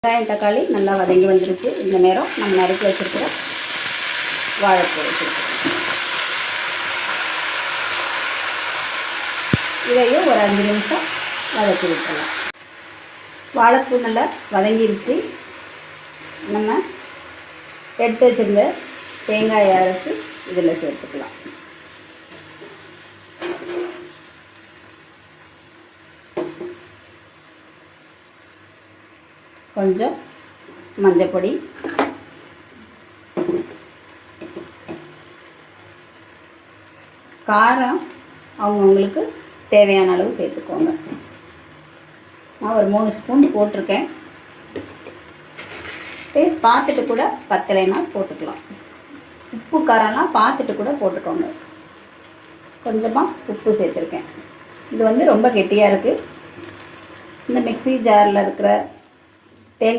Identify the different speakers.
Speaker 1: வெங்காயம் தக்காளி நல்லா வதங்கி வந்துருச்சு. இந்த நேரம் நம்ம நறுக்கி வச்சுருக்கிற வாழைப்பூ வச்சுருக்கோம். இதையும் ஒரு 5 நிமிஷம் வதக்கி விட்டுறலாம். வாழைப்பூ நல்லா வதங்கிருச்சு. நம்ம எடுத்து வச்சுருந்த தேங்காயை அரைச்சி இதில் சேர்த்துக்கலாம். கொஞ்சம் மஞ்சப்பொடி, காரம் அவங்கவுங்களுக்கு தேவையான அளவு சேர்த்துக்கோங்க. நான் ஒரு 3 ஸ்பூன் போட்டிருக்கேன். டேஸ்ட் பார்த்துட்டு கூட பத்தலைன்னா போட்டுக்கலாம். உப்பு காரம்லாம் பார்த்துட்டு கூட போட்டுக்கோங்க. கொஞ்சமாக உப்பு சேர்த்துருக்கேன். இது ரொம்ப கெட்டியாக இருக்குது. இந்த மிக்ஸி ஜாரில் இருக்கிற